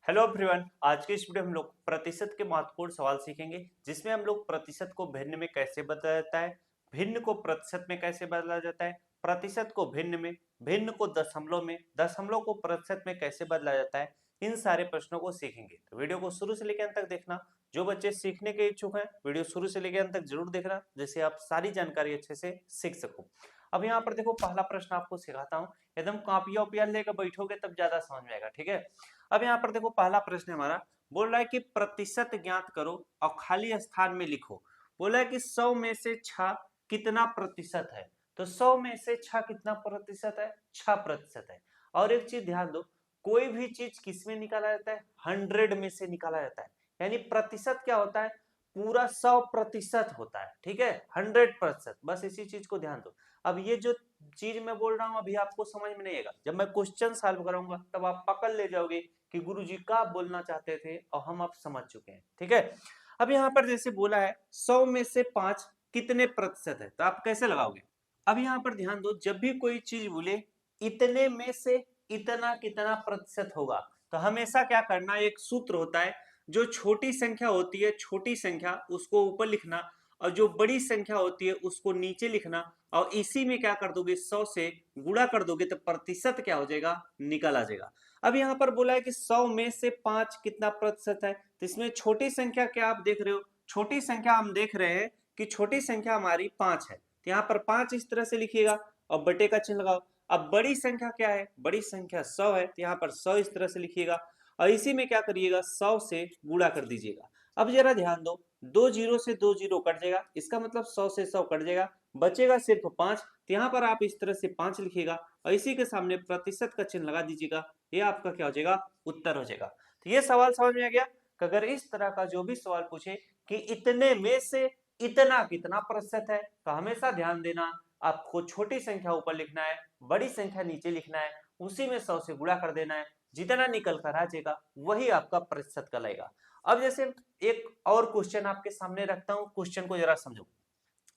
Hello everyone, आज के इस वीडियो में हम लोग प्रतिशत के महत्वपूर्ण सवाल सीखेंगे, जिसमें हम लोग प्रतिशत को भिन्न में कैसे बदला जाता है, भिन्न को प्रतिशत में कैसे बदला जाता है, प्रतिशत को भिन्न में, भिन्न को दशमलव में, दशमलव को प्रतिशत में कैसे बदला जाता है, इन सारे प्रश्नों को सीखेंगे। तो वीडियो को शुरू से लेकर अंत तक देखना। जो बच्चे सीखने के इच्छुक हैं, वीडियो शुरू से लेकर अंत तक जरूर देखना, जिससे आप सारी जानकारी अच्छे से सीख सको। अब यहाँ पर देखो, पहला प्रश्न आपको सिखाता हूँ, एकदम कॉपिया ओपिया लेकर बैठोगे तब ज्यादा समझ में आएगा, ठीक है। अब यहाँ पर देखो, पहला प्रश्न हमारा बोल रहा है कि प्रतिशत ज्ञात करो और खाली स्थान में लिखो। बोला है कि 100 में से 6 कितना प्रतिशत है। तो 100 में से 6 कितना प्रतिशत है? 6% है। और एक चीज ध्यान दो, कोई भी चीज किस में निकाला जाता है? 100 में से निकाला जाता है। यानी प्रतिशत क्या होता है? पूरा 100% होता है, ठीक है, 100%। बस इसी चीज को ध्यान दो। अब ये जो चीज मैं बोल रहा हूँ अभी आपको समझ में नहीं आएगा, जब मैं क्वेश्चन सॉल्व करूंगा तब आप पकड़ ले जाओगे कि गुरुजी क्या बोलना चाहते थे, और हम आप समझ चुके हैं, ठीक है। अब यहाँ पर जैसे बोला है 100 में से 5 कितने प्रतिशत है, तो आप कैसे लगाओगे? अब यहाँ पर ध्यान दो, जब भी कोई चीज बोले इतने में से इतना कितना प्रतिशत होगा, तो हमेशा क्या करना, एक सूत्र होता है, जो छोटी संख्या होती है, छोटी संख्या उसको ऊपर लिखना, और जो बड़ी संख्या होती है उसको नीचे लिखना, और इसी में क्या कर दोगे, 100 से गुणा कर दोगे तो प्रतिशत क्या हो जाएगा, निकल आ जाएगा। अब यहाँ पर बोला है कि 100 में से 5 कितना प्रतिशत है, तो इसमें छोटी संख्या क्या आप देख रहे हो? छोटी संख्या हम देख रहे हैं कि छोटी संख्या हमारी 5 है, तो यहाँ पर 5 इस तरह से लिखिएगा और बटे का चिन्ह लगाओ। अब बड़ी संख्या क्या है? बड़ी संख्या 100 है, तो यहाँ पर 100 इस तरह से लिखिएगा और इसी में क्या करिएगा, 100 से गुणा कर दीजिएगा। अब जरा ध्यान दो, 2 जीरो से 2 जीरो कट जाएगा, इसका मतलब 100 से 100 कट जाएगा, बचेगा सिर्फ 5। तो यहाँ पर आप इस तरह से 5 लिखिएगा और इसी के सामने प्रतिशत का चिन्ह लगा दीजिएगा। ये आपका क्या हो जाएगा, उत्तर हो जाएगा। तो ये सवाल समझ में आ गया कि अगर इस तरह का जो भी सवाल पूछे कि इतने में से इतना कितना प्रतिशत है, तो हमेशा ध्यान देना, आपको छोटी संख्या ऊपर लिखना है, बड़ी संख्या नीचे लिखना है, उसी में 100 से गुणा कर देना है, जितना निकल कर आ जाएगा वही आपका प्रतिशत कहलाएगा। अब जैसे एक और क्वेश्चन आपके सामने रखता हूं, क्वेश्चन को जरा समझो।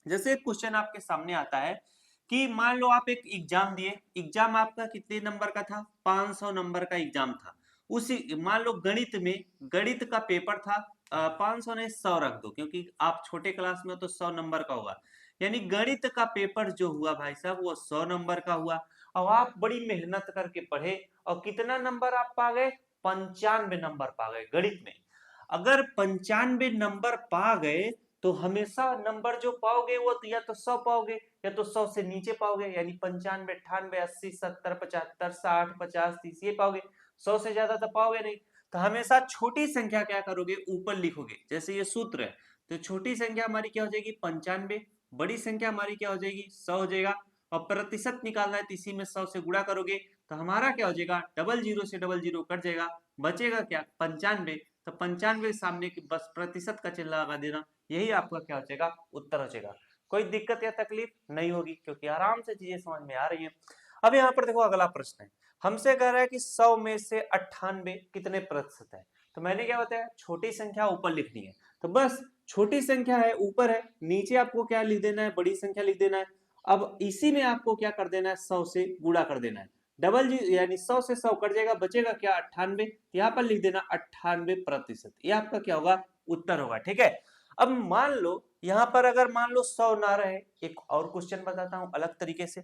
जैसे एक क्वेश्चन आपके सामने आता है कि मान लो आप एक एग्जाम दिए, एग्जाम आपका कितने नंबर का था? 500 नंबर का एग्जाम था। उसी मान लो गणित में, गणित का पेपर था, 500 ने 100 रख दो, क्योंकि आप छोटे क्लास में हो तो 100 नंबर का होगा। यानी गणित का पेपर जो हुआ भाई साहब, वो 100 नंबर का हुआ। और आप बड़ी मेहनत करके पढ़े और कितना नंबर आप पा गए? 95 नंबर पा गए गणित में। अगर 95 नंबर पा गए तो हमेशा नंबर जो पाओगे वो तो या तो 100 पाओगे या तो 100 से नीचे पाओगे, यानी 95, 98, 80, 70, 75, 60, 50, 30 ये पाओगे। 100 से ज्यादा तो पाओगे नहीं। तो हमेशा छोटी संख्या क्या करोगे, ऊपर लिखोगे। जैसे ये सूत्र है, तो छोटी संख्या हमारी क्या हो जाएगी, 95, बड़ी संख्या हमारी क्या हो जाएगी, 100 हो जाएगा। और प्रतिशत निकालना है तो इसी में 100 से गुणा करोगे, तो हमारा क्या हो जाएगा, डबल जीरो से डबल जीरो कट जाएगा, बचेगा क्या, 95। तो 95 सामने की बस प्रतिशत का चिन्ह लगा देना, यही आपका क्या हो जाएगा, उत्तर हो जाएगा। कोई दिक्कत या तकलीफ नहीं होगी, क्योंकि आराम से चीजें समझ में आ रही हैं। अब यहाँ पर देखो, अगला प्रश्न है, हमसे कह रहा है कि 100 में से 98 कितने प्रतिशत है। तो मैंने क्या बताया, छोटी संख्या ऊपर लिखनी है, तो बस छोटी संख्या है ऊपर है, नीचे आपको क्या लिख देना है, बड़ी संख्या लिख देना है। अब इसी में आपको क्या कर देना है, 100 से गुणा कर देना है। डबल जी यानी 100 से 100 कट जाएगा, बचेगा क्या, 98। यहाँ पर लिख देना 98%, ये आपका क्या होगा, उत्तर होगा, ठीक है। अब मान लो यहां पर अगर मान लो 100 ना रहे, एक और क्वेश्चन बताता हूं अलग तरीके से।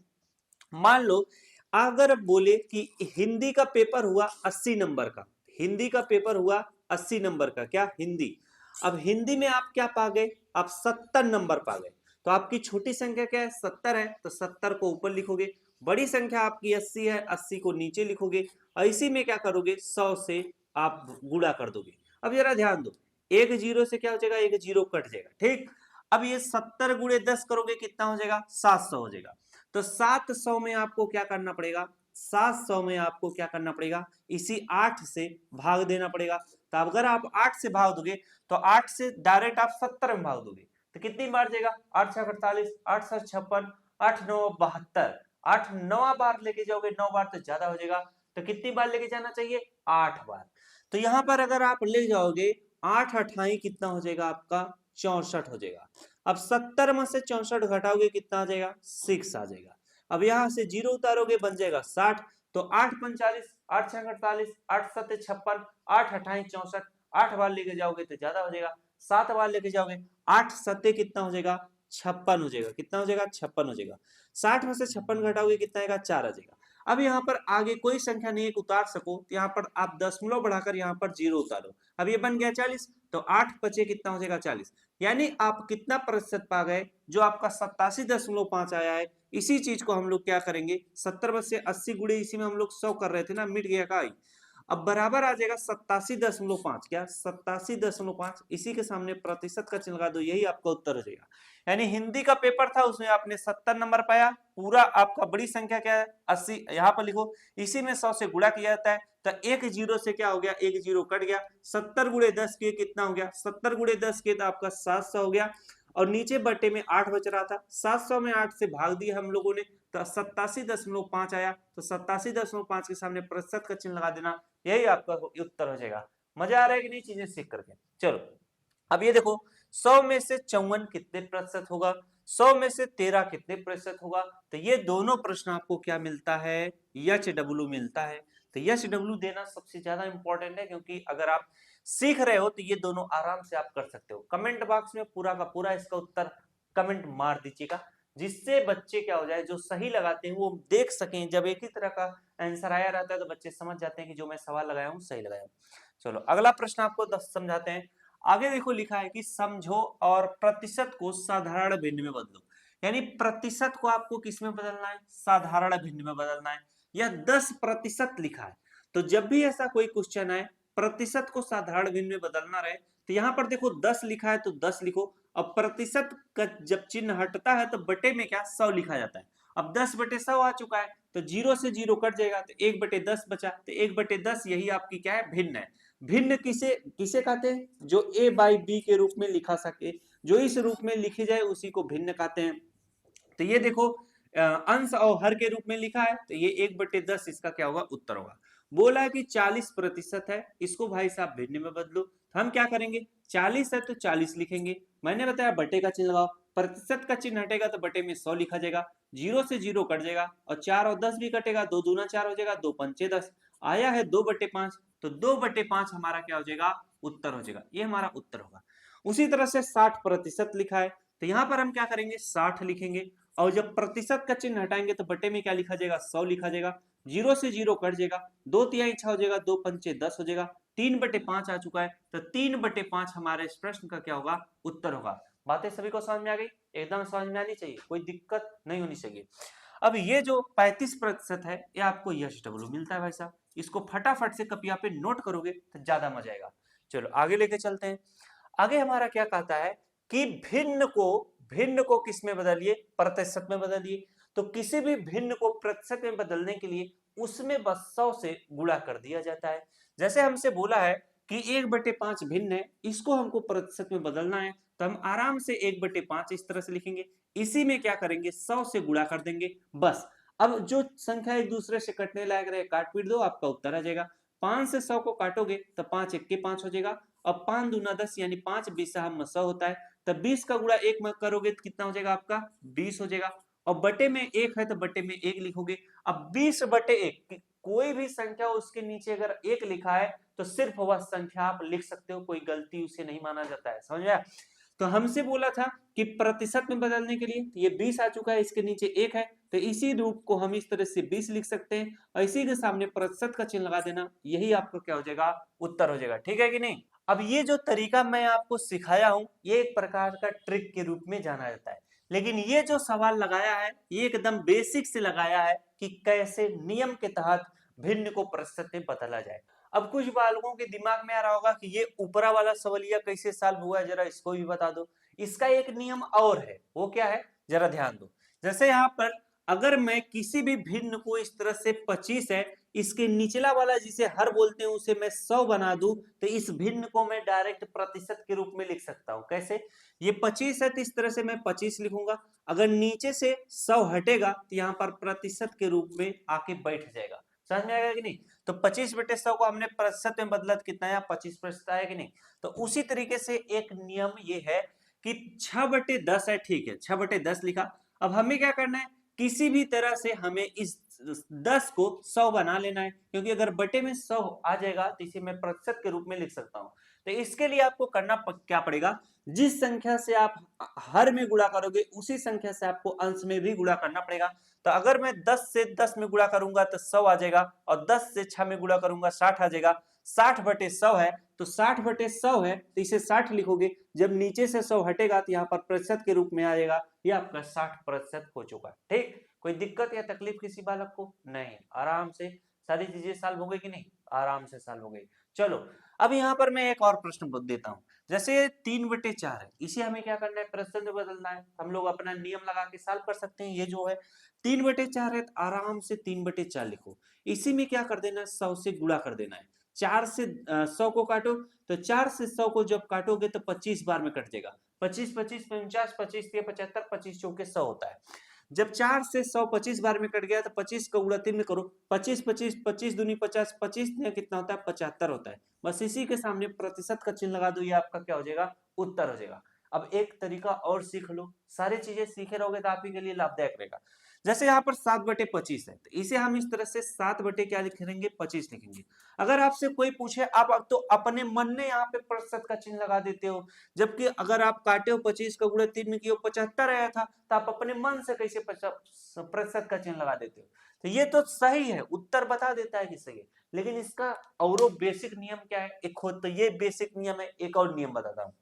मान लो अगर बोले कि हिंदी का पेपर हुआ 80 नंबर का, हिंदी का पेपर हुआ 80 नंबर का, क्या हिंदी। अब हिंदी में आप क्या पा गए, आप 70 नंबर पा गए। तो आपकी छोटी संख्या क्या है, 70 है, तो 70 को ऊपर लिखोगे। बड़ी संख्या आपकी 80 है, 80 को नीचे लिखोगे और इसी में क्या करोगे, 100 से आप गुणा कर दोगे। अब जरा ध्यान दो, एक जीरो से क्या हो जाएगा, एक जीरो कट जाएगा, ठीक। अब ये 70 गुणे 10 करोगे कितना हो जाएगा, 700 हो जाएगा। तो 700 में आपको क्या करना पड़ेगा, 700 में आपको क्या करना पड़ेगा, इसी 8 से भाग देना पड़ेगा। तो अगर आप 8 से भाग दोगे तो 8 से डायरेक्ट आप 70 में भाग दोगे, तो कितनी बार जाएगा, 8 6 48, 8 7 56, 8 9 72, 8 9 बार लेके जाओगे, 9 बार तो ज्यादा हो जाएगा, तो कितनी बार लेके जाना चाहिए, 8 बार। तो यहां पर अगर आप ले जाओगे 8 अठाई कितना हो जाएगा आपका, 64 हो जाएगा। अब 70 में से 64 घटाओगे कितना आ जाएगा, 6 आ जाएगा। अब यहां से जीरो उतारोगे बन जाएगा 60। तो 8 45, 8 6 48, 8 7 56, 8 28 64, 8 बार लेके जाओगे तो ज्यादा हो जाएगा, 7 बार लेके जाओगे, 8 सत्ते कितना हो जाएगा 56 हो जाएगा, कितना हो जाएगा 56 हो जाएगा, 60 में से 56 घटाओगे कितना आएगा 4 आ जाएगा। अब यहाँ पर आगे कोई संख्या नहीं एक उतार सको तो यहाँ पर आप दशमलव बढ़ाकर यहाँ पर 0 उतारो, अब ये बन गया 40, तो 8 बचे कितना हो जाएगा 40, यानी आप कितना प्रतिशत पा गए, जो आपका 87.5 आया है। इसी चीज को हम लोग क्या करेंगे 70 में से 80 गुणे इसी में हम लोग 100 कर रहे थे ना, मिट गया का आई, अब बराबर आ जाएगा 87.5, क्या 87.5, इसी के सामने प्रतिशत का चिन्ह लगा दो, यही आपका उत्तर हो जाएगा। यानी हिंदी का पेपर था उसमें आपने 70 नंबर पाया, पूरा आपका बड़ी संख्या क्या है 80, यहाँ पर लिखो, इसी में 100 से गुणा किया जाता है, तो एक जीरो से क्या हो गया, एक जीरो कट गया, 70 गुणे 10 के कितना हो गया, 70 गुणे 10 के तो आपका 700 हो गया, और नीचे बटे में 8 बच रहा था, 700 में 8 से भाग दिया हम लोगों ने, तो 87.5 आया, तो 87.5 के सामने प्रतिशत का चिन्ह लगा देना, यही आपका उत्तर हो जाएगा। मजा आ रहा है कि नहीं चीजें सीख करके। चलो अब ये देखो 100 में से 54 कितने प्रतिशत होगा, 100 में से 13 कितने प्रतिशत होगा, तो ये दोनों प्रश्न आपको क्या मिलता है, HW मिलता है। तो HW देना सबसे ज्यादा इंपॉर्टेंट है, क्योंकि अगर आप सीख रहे हो तो ये दोनों आराम से आप कर सकते हो। कमेंट बॉक्स में पूरा का पूरा इसका उत्तर कमेंट मार दीजिएगा, जिससे बच्चे क्या हो जाए, जो सही लगाते हैं वो देख सकें, जब एक ही तरह का आंसर आया रहता है तो बच्चे समझ जाते हैं कि जो मैं सवाल लगाया हूँ सही लगाया हूँ। चलो अगला प्रश्न आपको समझाते हैं। आगे देखो लिखा है कि समझो और प्रतिशत को साधारण भिन्न में बदलो, यानी प्रतिशत को आपको किस में बदलना है, साधारण भिन्न में बदलना है। यह 10% लिखा है, तो जब भी ऐसा कोई क्वेश्चन आए प्रतिशत को साधारण भिन्न में बदलना रहे, तो यहाँ पर देखो 10 लिखा है तो 10 लिखो, अब प्रतिशत का जब चिन्ह हटता है तो बटे में क्या 100 लिखा जाता है। अब 10/100 आ चुका है, तो 0 से 0 कट जाएगा, तो 1/10 बचा, तो 1/10 यही आपकी क्या है, भिन्न है। भिन्न किसे किसे कहते हैं, जो A/B के रूप में लिखा सके, जो इस रूप में लिखे जाए उसी को भिन्न कहते हैं। तो ये देखो अंश और हर के रूप में लिखा है, तो ये 1/10 इसका क्या होगा, उत्तर होगा। बोला है कि 40% है, इसको भाई साहब भिन्न में बदलो, तो हम क्या करेंगे, 40 है तो 40 लिखेंगे, मैंने बताया बटे का चिन्ह लगाओ, प्रतिशत का चिन्ह हटेगा तो बटे में 100 लिखा जाएगा, 0 से 0 कट जाएगा, और 4 और 10 भी कटेगा, 2 दूना 4 हो जाएगा, 2 पंचे 10, आया है 2/5, तो 2/5 हमारा क्या हो जाएगा, उत्तर हो जाएगा, ये हमारा उत्तर होगा। उसी तरह से 60% लिखा है, तो यहाँ पर हम क्या करेंगे 60 लिखेंगे, और जब प्रतिशत का चिन्ह हटाएंगे तो बटे में क्या लिखा जाएगा 100 लिखा जाएगा, 0 से 0 कट जाएगा, 2 तिहाई 6 हो जाएगा, 2 पंचे 10 हो जाएगा, 3/5 आ चुका है, तो 3/5 हमारे इस प्रश्न का क्या होगा, उत्तर होगा। बातें सभी को समझ में आ गई, एकदम समझ में आनी चाहिए, कोई दिक्कत नहीं होनी चाहिए। अब ये जो 35% है ये आपको HW मिलता है भाई साहब, इसको फटाफट से कपिया पे नोट करोगे तो ज्यादा मजा आएगा। चलो आगे लेके चलते हैं। आगे हमारा क्या कहता है कि भिन्न को किस में बदलिए, प्रतिशत में बदलिए। तो किसी भी भिन्न को प्रतिशत में बदलने के लिए उसमें बस 100 से गुणा कर दिया जाता है। जैसे हमसे बोला है कि 1/5 भिन्न है, इसको हमको प्रतिशत में बदलना है, तो हम आराम से 1/5 इस तरह से लिखेंगे, इसी में क्या करेंगे 100 से गुणा कर देंगे बस। अब जो संख्या एक दूसरे से कटने लायक रहे काट पीट दो, आपका उत्तर आ जाएगा। 5 से 100 को काटोगे तो 5 1 5 हो जाएगा, अब 5 दूना 10 यानी 5 20 हम 100 होता है, तब 20 का गुणा 1 में करोगे तो कितना हो जाएगा आपका 20 हो जाएगा, और बटे में 1 है तो बटे में 1 लिखोगे। अब 20/1 कोई भी संख्या उसके नीचे अगर 1 लिखा है तो सिर्फ वह संख्या आप लिख सकते हो, कोई गलती उसे नहीं माना जाता है, समझ आया। तो हमसे बोला था कि प्रतिशत में बदलने के लिए, तो ये 20 आ चुका है, इसके नीचे 1 है, तो इसी रूप को हम इस तरह से 20 लिख सकते हैं, और इसी के सामने प्रतिशत का चिन्ह लगा देना, यही आपको क्या हो जाएगा, उत्तर हो जाएगा। ठीक है कि नहीं। अब ये जो तरीका मैं आपको सिखाया हूं ये एक प्रकार का ट्रिक के रूप में जाना जाता है, लेकिन ये जो सवाल लगाया है ये एकदम बेसिक से लगाया है कि कैसे नियम के तहत भिन्न को प्रतिशत में बदला जाए। अब कुछ बालकों के दिमाग में आ रहा होगा कि ये ऊपरा वाला सवालिया कैसे सॉल्व हुआ है, जरा इसको भी बता दो। इसका एक नियम और है, वो क्या है जरा ध्यान दो। जैसे यहाँ पर अगर मैं किसी भी भिन्न को इस तरह से 25 है, इसके निचला वाला जिसे हर बोलते हैं उसे मैं 100 बना दूं, तो इस भिन्न को मैं डायरेक्ट प्रतिशत के रूप में लिख सकता हूं। कैसे, ये 25 है तो इस तरह से मैं 25 लिखूंगा, अगर नीचे से 100 हटेगा तो यहाँ पर प्रतिशत के रूप में आके बैठ जाएगा। समझ में आएगा कि नहीं। तो 25/100 को हमने प्रतिशत में बदला तो कितना आया 25% आया कि नहीं। तो उसी तरीके से एक नियम ये है कि 6/10 है, ठीक है 6/10 लिखा। अब हमें क्या करना है, किसी भी तरह से हमें इस 10 को 100 बना लेना है, क्योंकि अगर बटे में 100 आ जाएगा तो इसे मैं प्रतिशत के रूप में लिख सकता हूं। तो इसके लिए आपको करना क्या पड़ेगा, जिस संख्या से आप हर में गुणा करोगे उसी संख्या से आपको अंश में भी गुणा करना पड़ेगा। तो अगर मैं 10 से 10 में गुणा करूंगा तो 100 आ जाएगा, और 10 से 6 में गुणा करूंगा 60 आ जाएगा। 60 बटे 100 है, तो 60 बटे 100 है तो इसे 60 लिखोगे। जब नीचे से 100 हटेगा तो यहाँ पर प्रतिशत के रूप में आ जाएगा, ये आपका 60% हो चुका है। ठीक, कोई दिक्कत या तकलीफ किसी बालक को नहीं, आराम से सारी चीजें सॉल्व हो गई कि नहीं, आराम से सॉल्व हो गई। चलो अब यहाँ पर मैं एक और प्रश्न देता हूँ। जैसे 3/4 है, इसे हमें क्या करना है, प्रतिशत में बदलना है। हम लोग अपना नियम लगा के सॉल्व कर सकते हैं। ये जो है 3/4 है, तो आराम से 3/4 लिखो। इसी में क्या कर देना है, 100 से गुणा कर देना है। 4 से 100 को काटो, तो 4 से 100 को जब काटोगे तो 25 बार में कट जाएगा। 25 25 49, 25 75, 25 चौके 100 होता है। जब 4 से 100 25 बार में कट गया तो 25 का गुणा 3 में करो, 25 25 25 दूनी 50, 25 में कितना होता है, 75 होता है। बस इसी के सामने प्रतिशत का चिन्ह लगा दो, ये आपका क्या हो जाएगा, उत्तर हो जाएगा। अब एक तरीका और सीख लो, सारी चीजें सीखे रहोगे तो आप ही के लिए लाभदायक रहेगा। जैसे यहाँ पर 7/25 है, तो इसे हम इस तरह से 7 बटे क्या लिखेंगे, 25 लिखेंगे। अगर आपसे कोई पूछे, आप अब तो अपने मन में यहाँ पे प्रतिशत का चिन्ह लगा देते हो, जबकि अगर आप काटे हो 25 का गुणा 3 में किया 75 आया था, तो आप अपने मन से कैसे प्रतिशत का चिन्ह लगा देते हो। तो ये तो सही है, उत्तर बता देता है कि सही है, लेकिन इसका और बेसिक नियम क्या है, एक खुद तो ये बेसिक नियम है, एक और नियम बताता हूँ।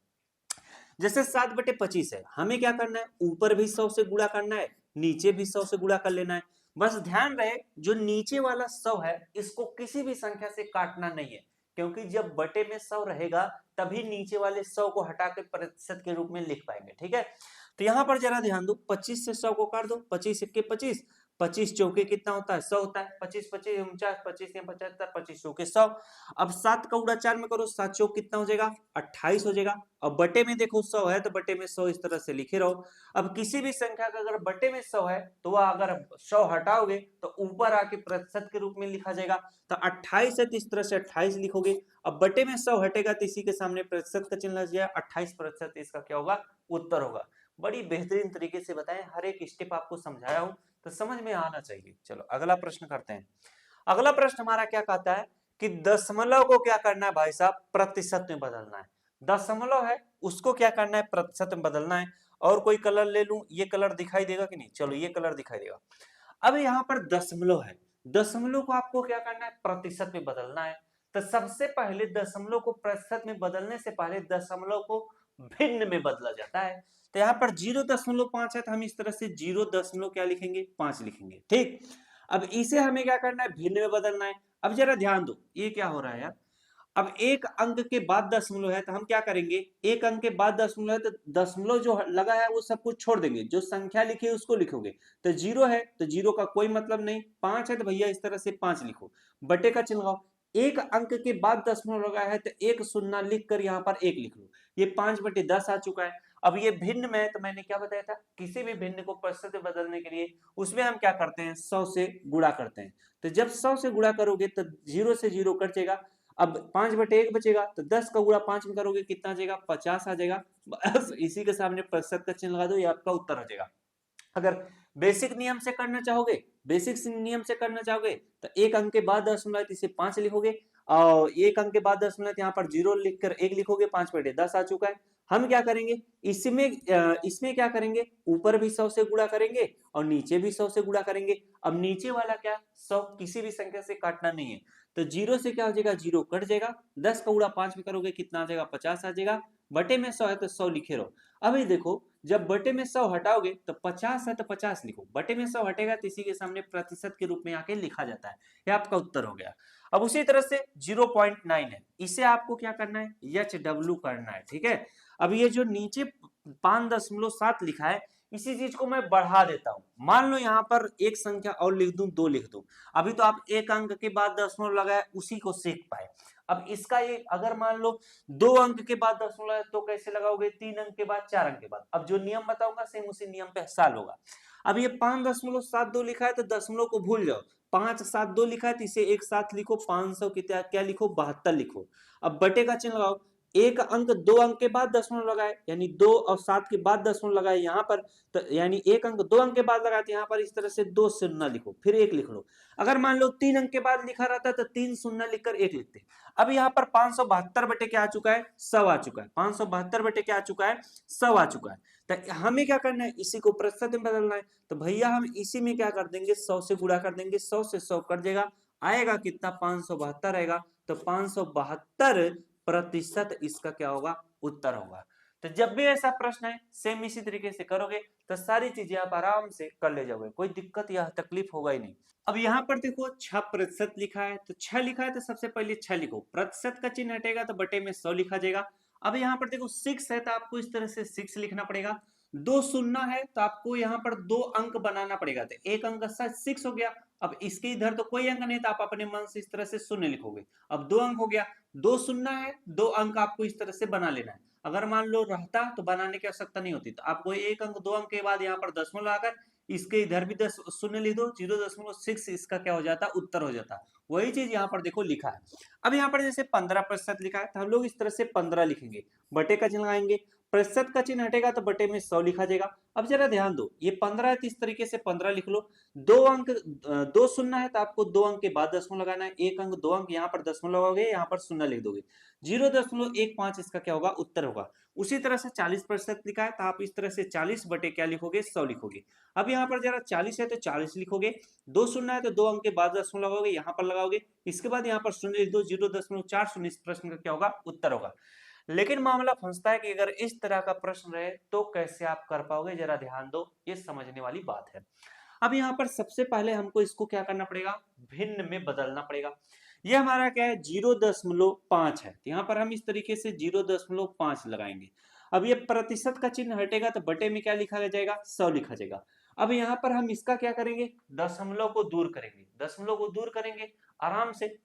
जैसे 7/25 है, हमें क्या करना है, ऊपर भी 100 से गुणा करना है, नीचे भी 100 से गुणा कर लेना है। बस ध्यान रहे, जो नीचे वाला 100 है इसको किसी भी संख्या से काटना नहीं है, क्योंकि जब बटे में 100 रहेगा तभी नीचे वाले 100 को हटा के प्रतिशत के रूप में लिख पाएंगे। ठीक है, तो यहाँ पर जरा ध्यान दो, 25 से 100 को काट दो, 25 1 25, 25 चौके कितना होता है, 100 होता है। 25 25 49, 25 75, 25 चौके 100। अब 7 का गुणा 4 में करो, 7 चौक कितना हो जाएगा, 28 हो जाएगा। अब बटे में देखो 100 है, तो बटे में 100 इस तरह से लिखे रहो। अब किसी भी संख्या का अगर बटे में 100 है तो वह अगर 100 हटाओगे तो ऊपर आके प्रतिशत के रूप में लिखा जाएगा। तो 28 है तो इस तरह से 28 लिखोगे। अब बटे में 100 हटेगा तो इसी के सामने प्रतिशत का चिन्ह लग जाएगा, 28% इसका क्या होगा, उत्तर होगा। बड़ी बेहतरीन तरीके से बताएं, हर एक स्टेप आपको समझाया हूं तो समझ में आना चाहिए। चलो अगला प्रश्न करते हैं। अगला प्रश्न हमारा क्या कहता है कि दशमलव को क्या करना है भाई साहब, प्रतिशत में बदलना है। दशमलव है उसको क्या करना है, प्रतिशत में बदलना है। और कोई कलर ले लूं, ये कलर दिखाई देगा कि नहीं, चलो ये कलर दिखाई देगा। अब यहाँ पर दशमलव है, दशमलव को आपको क्या करना है, प्रतिशत में बदलना है। तो सबसे पहले दशमलव को प्रतिशत में बदलने से पहले दशमलव को भिन्न में बदला जाता है। तो यहाँ पर 0.5 है, तो हम इस तरह से 0 क्या लिखेंगे, 5 लिखेंगे। ठीक, अब इसे हमें क्या करना है, भिन्न में बदलना है। अब जरा ध्यान दो, ये क्या हो रहा है यार, अब एक अंक के बाद दशमलव है तो हम क्या करेंगे, एक अंक के बाद दशमलव है तो दशमलव जो लगा है वो सब कुछ छोड़ देंगे, जो संख्या लिखी है उसको लिखोगे। तो 0 है तो 0 का कोई मतलब नहीं, 5 है तो भैया इस तरह से 5 लिखो, बटे का चिन्ह लगाओ। एक अंक के बाद दशमलव लगा है तो एक शून्य लिख कर यहाँ पर 1 लिख लो, ये 5/10 आ चुका है। अब ये भिन्न में, तो मैंने क्या बताया था, किसी भी भिन्न को प्रतिशत में बदलने के लिए उसमें हम क्या करते हैं, 100 से गुणा करते हैं। तो जब 100 से गुणा करोगे तो 0 से 0 कट जाएगा। अब 5/1 बचेगा, तो 10 का गुणा 5 में करोगे कितना आ जाएगा, 50 आ जाएगा। बस इसी के सामने प्रतिशत का चिन्ह लगा दो, ये आपका उत्तर हो जाएगा। अगर बेसिक नियम से करना चाहोगे, बेसिक नियम से करना चाहोगे तो एक अंक के बाद दशमलव है तो इसे 5 लिखोगे, और एक अंक के बाद दशमलव है यहाँ पर 0 लिखकर 1 लिखोगे, 5/10 आ चुका है। हम क्या करेंगे, इसमें क्या करेंगे, ऊपर भी 100 से गुणा करेंगे और नीचे भी 100 से गुणा करेंगे। अब नीचे वाला क्या, 100 किसी भी संख्या से काटना नहीं है, तो 0 से क्या हो जाएगा, 0 कट जाएगा। 10 का गुणा 5 में करोगे कितना आ जाएगा, 50 आ जाएगा। बटे में 100 है तो 100 लिखे रहो। अभी देखो, जब बटे में 100 हटाओगे तो 50 है तो 50 लिखो, बटे में 100 हटेगा तो इसी के सामने प्रतिशत के रूप में आके लिखा जाता है। ये आपका उत्तर हो गया। अब उसी तरह से 0.9 है, इसे आपको क्या करना है, HW करना है। ठीक है, अब ये जो नीचे 5.7 लिखा है, इसी चीज को मैं बढ़ा देता हूं। मान लो यहाँ पर एक संख्या और लिख दूं, 2 लिख दूं। अभी तो आप एक अंक के बाद दशमलव लगाए उसी को सीख पाए। अब इसका ये अगर मान लो 2 अंक के बाद दशमलव है तो कैसे लगाओगे, 3 अंक के बाद, 4 अंक के बाद। अब जो नियम बताऊंगा सेम उसी नियम पे साल होगा। अब ये 5.72 लिखा है तो दशमलव को भूल जाओ, 572 लिखा है तो इसे एक साथ लिखो, 500 की क्या लिखो, 72 लिखो। अब बटे का चिन्ह लगाओ, एक अंक दो अंक के बाद दशमलव लगाए, यानी 2 और 7 के बाद दशमलव लगाए यहाँ पर, तो यानी एक अंक दो अंक के बाद लगाते यहाँ पर इस तरह से 2 शून्य लिखो, फिर 1 लिख लो। अगर मान लो 3 अंक के बाद लिखा रहता तो 3 शून्य लिखकर 1 लिखते। अब यहाँ पर 572 बटे क्या आ चुका है, 100 आ चुका है। 572 बटे क्या आ चुका है, 100 आ चुका है। तो हमें क्या करना है, इसी को प्रतिशत में बदलना है। तो भैया हम इसी में क्या कर देंगे, 100 से गुणा कर देंगे, 100 से 100 कट जाएगा, आएगा कितना, 572 आएगा। तो 572 प्रतिशत इसका क्या होगा, उत्तर होगा। तो जब भी ऐसा प्रश्न है सेम इसी तरीके से करोगे तो सारी चीजें आप आराम से कर ले जाओगे, कोई दिक्कत या तकलीफ होगा ही नहीं। अब यहाँ पर देखो 6% लिखा है, तो 6 लिखा है तो सबसे पहले 6 लिखो, प्रतिशत का चिन्ह हटेगा तो बटे में 100 लिखा जाएगा। अब यहाँ पर देखो 6 है तो आपको इस तरह से 6 लिखना पड़ेगा। 2 शून्य है तो आपको यहाँ पर 2 अंक बनाना पड़ेगा, तो एक अंक 6 हो गया। अब इसके इधर तो कोई अंक नहीं, तो आप अपने मन से इस तरह से शून्य लिखोगे। अब 2 अंक हो गया, 2 शून्य है, 2 अंक आपको इस तरह से बना लेना है। अगर मान लो रहता तो बनाने की आवश्यकता नहीं होती, तो आपको एक अंक 2 अंक के बाद यहाँ पर दशमलव लगाकर इसके इधर भी 10 शून्य लिख दो, 0.6 इसका क्या हो जाता, उत्तर हो जाता। वही चीज यहाँ पर देखो लिखा है। अब यहाँ पर जैसे 15% लिखा है तो हम लोग इस तरह से 15 लिखेंगे, बटे का चिन्ह लगाएंगे, प्रतिशत का चिन्ह हटेगा तो बटे में 100 लिखा जाएगा। अब जरा ध्यान दो, ये 15 है तो इस तरीके से 15 लिख लो। 2 अंक 2 शून्य है तो आपको 2 अंक के बाद दशमलव लगाना है, एक अंक 2 अंक यहाँ पर दशमलव लगाओगे, यहाँ पर शून्य लिख दोगे, 0.15 इसका क्या होगा, उत्तर होगा। उसी तरह से 40% लिखा है तो आप इस तरह से 40 बटे क्या लिखोगे, 100 लिखोगे। अब यहाँ पर जरा 40 है तो 40 लिखोगे, 2 शून्य है तो 2 अंक के बाद दशमलव लगाओगे, यहाँ पर लगाओगे, इसके बाद यहाँ पर शून्य लिख दो, 0.40 इस प्रश्न का क्या होगा, उत्तर होगा। लेकिन मामला फंसता है कि अगर इस तरह का प्रश्न रहे तो कैसे आप कर पाओगे, जरा ध्यान दो, ये समझने वाली बात है। अब यहाँ पर सबसे पहले हमको इसको क्या करना पड़ेगा, भिन्न में बदलना पड़ेगा। ये हमारा क्या है, 0.5 है, यहाँ पर हम इस तरीके से 0.5 लगाएंगे। अब ये प्रतिशत का चिन्ह हटेगा तो बटे में क्या लिखा जाएगा, 100 लिखा जाएगा। अब यहाँ पर हम इसका क्या करेंगे, दशमलव को दूर करेंगे, दशमलव को दूर करेंगे आराम से।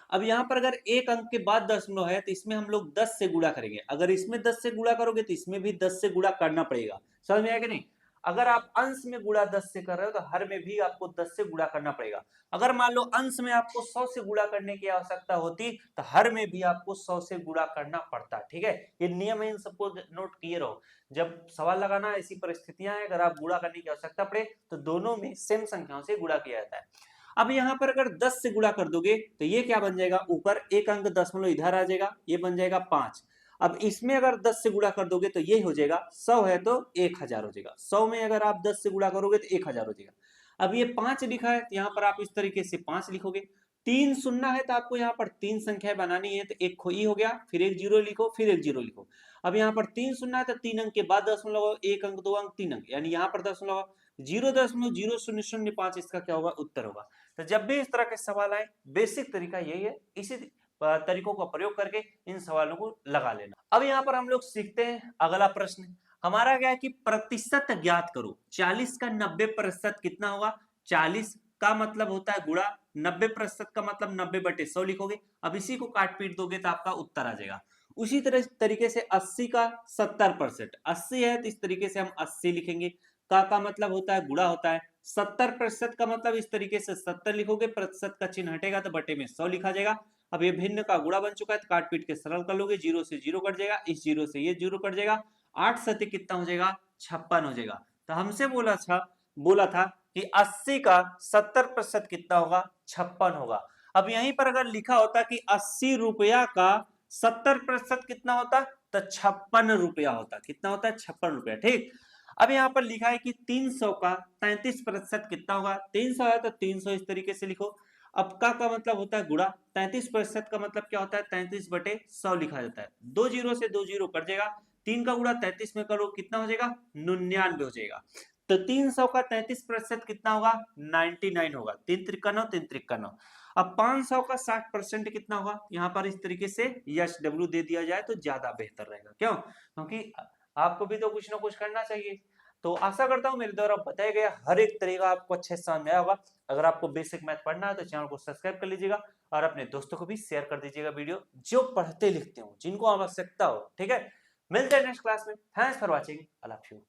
अब यहाँ पर अगर एक अंक के बाद दशमलव है तो इसमें हम लोग 10 से गुणा करेंगे, अगर इसमें 10 से गुणा करोगे तो इसमें भी 10 से गुणा करना पड़ेगा। समझ में आया कि नहीं, अगर आप अंश में गुणा 10 से कर रहे हो तो हर में भी आपको 10 से गुणा करना पड़ेगा। अगर मान लो अंश में आपको 100 से गुणा करने की आवश्यकता होती तो हर में भी आपको 100 से गुणा करना पड़ता। ठीक है, ये नियम है, इन सबको नोट किए रहो। जब सवाल लगाना ऐसी परिस्थितियां है, अगर आप गुणा करने की आवश्यकता पड़े तो दोनों में सेम संख्याओं से गुणा किया जाता है। अब यहाँ पर अगर 10 से गुणा कर दोगे तो ये क्या बन जाएगा, ऊपर एक अंक दशमलव इधर आ जाएगा, ये बन जाएगा 5। अब इसमें अगर 10 से गुणा कर दोगे तो ये हो जाएगा, 100 है तो 1000 हो जाएगा, 100 में अगर आप 10 से गुणा करोगे तो 1000 हो जाएगा। अब ये 5 लिखा है तो यहाँ पर आप इस तरीके से 5 लिखोगे। 3 शून्य है तो आपको यहाँ पर 3 संख्या बनानी है, तो एक खोई हो गया, फिर एक जीरो लिखो, फिर एक जीरो लिखो। अब यहाँ पर 3 शून्य है तो 3 अंक के बाद दशमलव, एक अंक 2 अंक 3 अंक, यानी यहाँ पर दशमलव, 0.0005 इसका क्या होगा, उत्तर होगा। तो जब भी इस तरह के सवाल आए, बेसिक तरीका यही है, इसी तरीकों का प्रयोग करके इन सवालों को लगा लेना। अब यहाँ पर हम लोग सीखते हैं अगला प्रश्न। हमारा क्या है कि प्रतिशत ज्ञात करो, 40 का 90% कितना होगा। 40 का मतलब होता है गुणा, 90% का मतलब 90/100 लिखोगे। अब इसी को काट पीट दोगे तो आपका उत्तर आ जाएगा। उसी तरह तरीके से 80 का 70%, 80 है तो इस तरीके से हम 80 लिखेंगे। का मतलब होता है गुणा होता है। 70% का मतलब इस तरीके से 70 लिखोगे, प्रतिशत का चिन्ह हटेगा तो बटे में 100 लिखा जाएगा। अब ये भिन्न का गुणा बन चुका है तो काट पीट के सरल कर लोगे, 0 से 0 कट जाएगा, इस 0 से ये 0 कट जाएगा, 8 सत्य कितना हो जाएगा, 56 हो जाएगा। तो हमसे बोला था कि 80 का 70% कितना होगा, 56 होगा। अब यहीं पर अगर लिखा होता कि 80 रुपया का 70% कितना होता तो 56 रुपया होता, कितना होता है, 56 रुपया। ठीक, अब यहाँ पर लिखा है कि 300 का 33% कितना होगा, 300 है तो 300 इस तरीके से लिखो। अब का मतलब होता है गुणा, 33% का मतलब क्या होता है, 33/100 लिखा जाता है। 2 जीरो से 2 जीरो कट जाएगा, 3 का गुणा 33 में करो, कितना हो जाएगा, 99 हो जाएगा। तो 300 का 33% कितना होगा, 99 होगा। 3 त्रिक 9, 3 त्रिक 9। अब 500 का 60% कितना होगा, यहाँ पर इस तरीके से SW दे दिया जाए तो ज्यादा बेहतर रहेगा। क्यों, क्योंकि आपको भी तो कुछ ना कुछ करना चाहिए। तो आशा करता हूँ मेरे द्वारा बताया गया हर एक तरीका आपको अच्छे से समझ में आया होगा। अगर आपको बेसिक मैथ पढ़ना है तो चैनल को सब्सक्राइब कर लीजिएगा और अपने दोस्तों को भी शेयर कर दीजिएगा वीडियो, जो पढ़ते लिखते हो, जिनको आवश्यकता हो। ठीक है, मिलते हैं नेक्स्ट क्लास में। Thanks for watching, I love you.